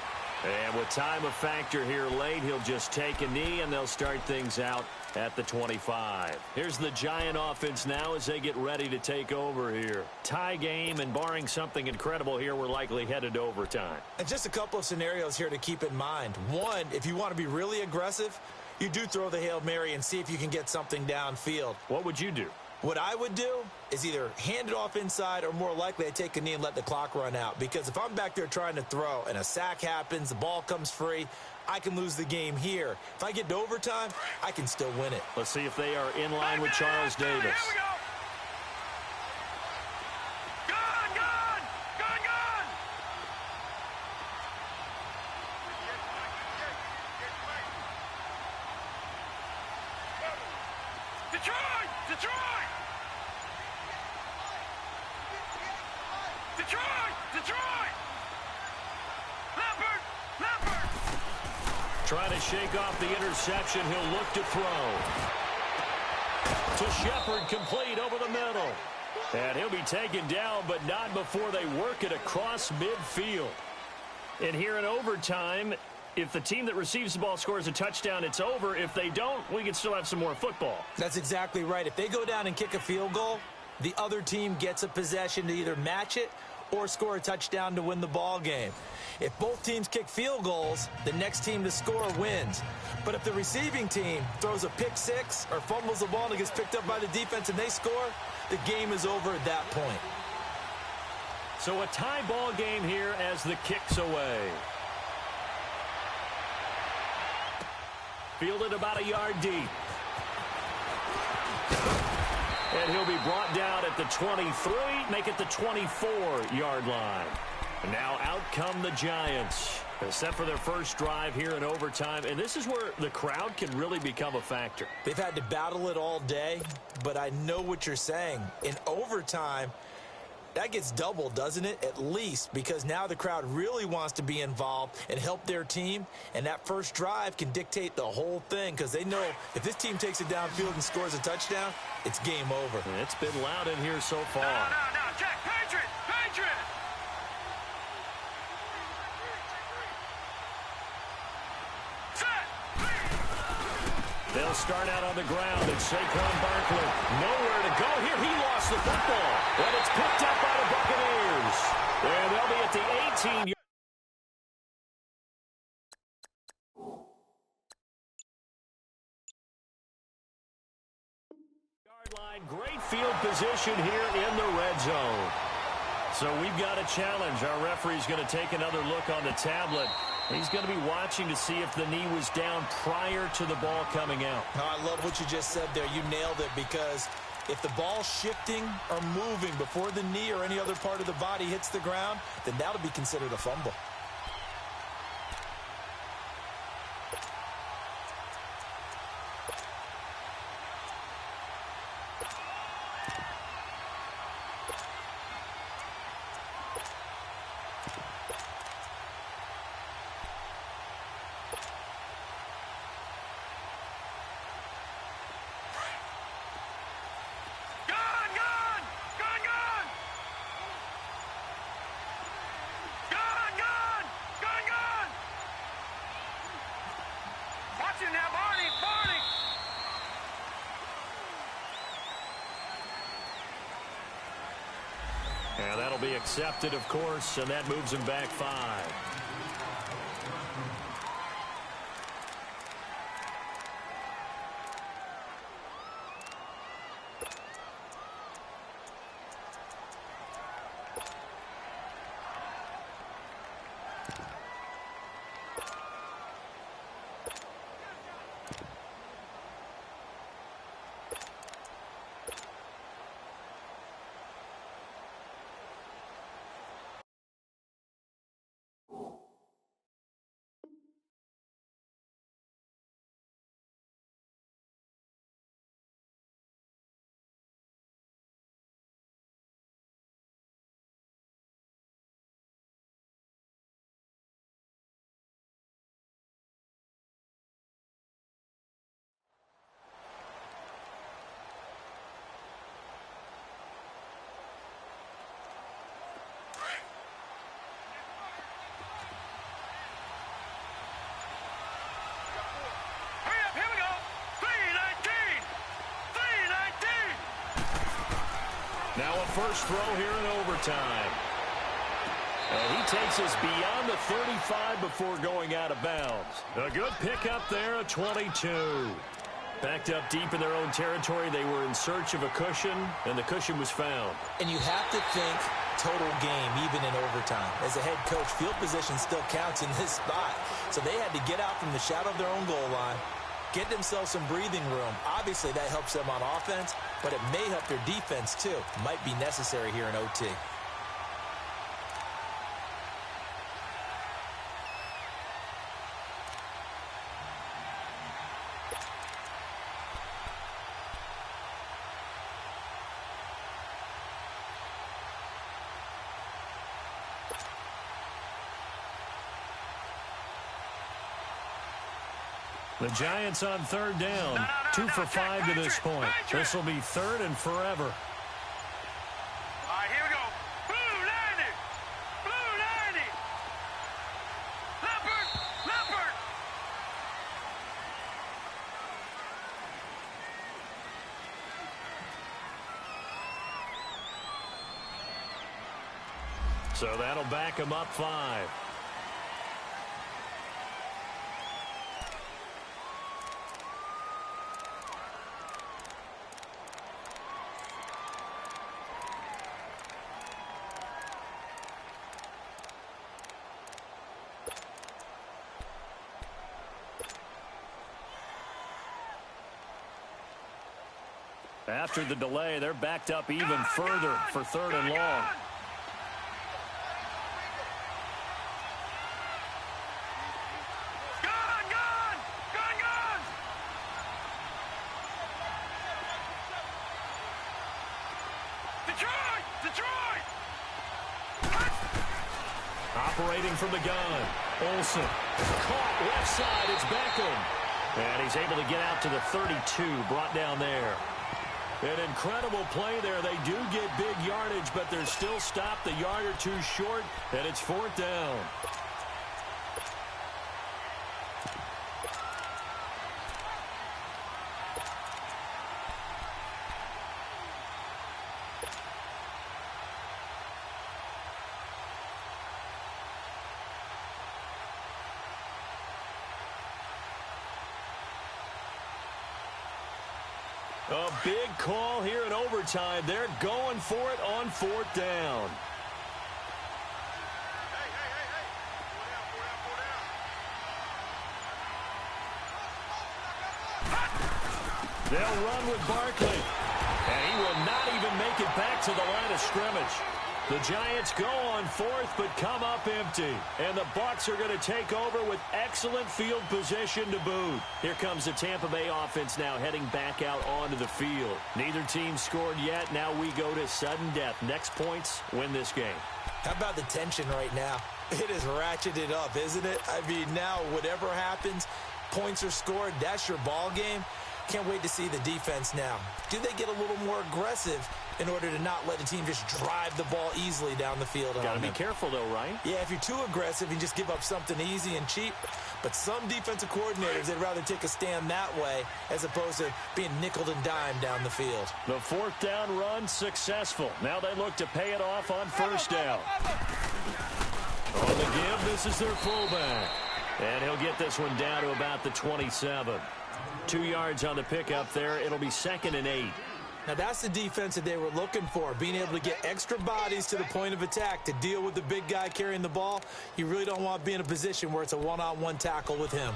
And with time a factor here late, he'll just take a knee, and they'll start things out at the 25. Here's the Giant offense now as they get ready to take over here. Tie game, and barring something incredible here, we're likely headed to overtime. And just a couple of scenarios here to keep in mind. One, if you want to be really aggressive, you do throw the Hail Mary and see if you can get something downfield. What would you do? What I would do is either hand it off inside or more likely I take a knee and let the clock run out. Because if I'm back there trying to throw and a sack happens, the ball comes free, I can lose the game here. If I get to overtime, I can still win it. Let's see if they are in line with Charles Davis. Here we go. Gun, gun, gun, gun. Detroit, Detroit. Detroit, Detroit. Leopard, Leopard. Trying to shake off the interception. He'll look to throw. To Shepard, complete over the middle. And he'll be taken down, but not before they work it across midfield. And here in overtime, if the team that receives the ball scores a touchdown, it's over. If they don't, we can still have some more football. That's exactly right. If they go down and kick a field goal, the other team gets a possession to either match it or score a touchdown to win the ball game. If both teams kick field goals, the next team to score wins. But if the receiving team throws a pick six or fumbles the ball and it gets picked up by the defense and they score, the game is over at that point. So a tie ball game here as the kick's away. Fielded about a yard deep. And he'll be brought down at the 23, make it the 24-yard line. And now out come the Giants. Set for their first drive here in overtime. And this is where the crowd can really become a factor. They've had to battle it all day, but I know what you're saying. In overtime, that gets doubled, doesn't it? At least, because now the crowd really wants to be involved and help their team. And that first drive can dictate the whole thing because they know if this team takes it downfield and scores a touchdown, it's game over. And it's been loud in here so far. No, check. Patriot! They'll start out on the ground, and Saquon Barkley nowhere to go here. He lost the football, but it's picked up by the Buccaneers. And they'll be at the 18-yard line. Great field position here in the red zone. So we've got a challenge. Our referee's going to take another look on the tablet. He's going to be watching to see if the knee was down prior to the ball coming out. Oh, I love what you just said there. You nailed it, because if the ball's shifting or moving before the knee or any other part of the body hits the ground, then that'll be considered a fumble. And that'll be accepted, of course, and that moves him back 5. Now a first throw here in overtime. And he takes us beyond the 35 before going out of bounds. A good pickup there, a 22. Backed up deep in their own territory. They were in search of a cushion, and the cushion was found. And you have to think total game, even in overtime. As a head coach, field position still counts in this spot. So they had to get out from the shadow of their own goal line, get themselves some breathing room. Obviously, that helps them on offense, but it may help their defense, too. Might be necessary here in OT. The Giants on third down. 2 for 5 to this point. This will be third and forever. All right, here we go. Blue 90. Blue 90. Leopard. So that'll back him up 5. After the delay, they're backed up even further for third and long. Detroit! Detroit! Operating from the gun. Olsen. Caught left side. It's Beckham. And he's able to get out to the 32. Brought down there. An incredible play there. They do get big yardage, but they're still stopped a yard or two short, and it's 4th down. A big call here in overtime. They're going for it on 4th down. They'll run with Barkley. And he will not even make it back to the line of scrimmage. The Giants go on 4th, but come up empty. And the Bucs are going to take over with excellent field position to boot. Here comes the Tampa Bay offense now heading back out onto the field. Neither team scored yet. Now we go to sudden death. Next points win this game. How about the tension right now? It is ratcheted up, isn't it? I mean, now whatever happens, points are scored, that's your ball game. Can't wait to see the defense now. Do they get a little more aggressive in order to not let the team just drive the ball easily down the field? Got to be careful, though, right? Yeah, if you're too aggressive, you just give up something easy and cheap. But some defensive coordinators, they'd rather take a stand that way as opposed to being nickeled and dimed down the field. The 4th down run successful. Now they look to pay it off on 1st down. On the give, this is their fullback. And he'll get this one down to about the 27. 2 yards on the pickup there. It'll be 2nd and 8. Now that's the defense that they were looking for, being able to get extra bodies to the point of attack to deal with the big guy carrying the ball. You really don't want to be in a position where it's a one-on-one tackle with him.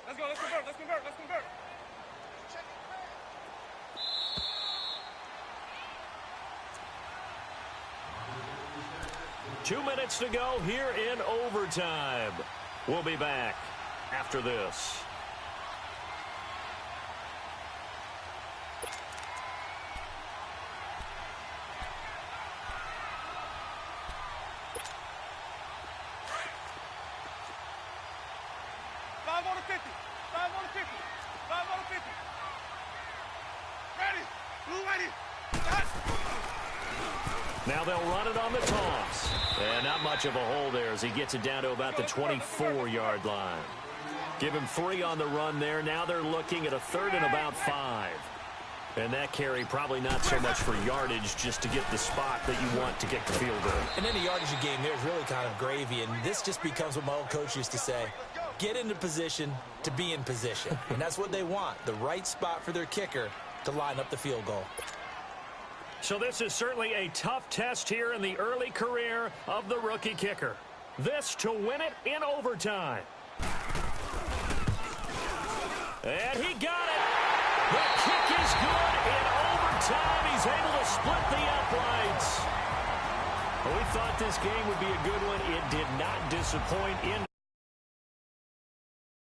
Let's go, let's convert, let's convert, let's convert. 2 minutes to go here in overtime. We'll be back after this. Now they'll run it on the toss. And not much of a hole there as he gets it down to about the 24-yard line. Give him 3 on the run there. Now they're looking at a 3rd and about 5. And that carry probably not so much for yardage, just to get the spot that you want to get the field goal. And any yardage you gain there is really kind of gravy. And this just becomes what my old coach used to say. Get into position to be in position. And that's what they want, the right spot for their kicker to line up the field goal. So this is certainly a tough test here in the early career of the rookie kicker. This to win it in overtime. And he got it. The kick is good in overtime. He's able to split the uprights. We thought this game would be a good one. It did not disappoint in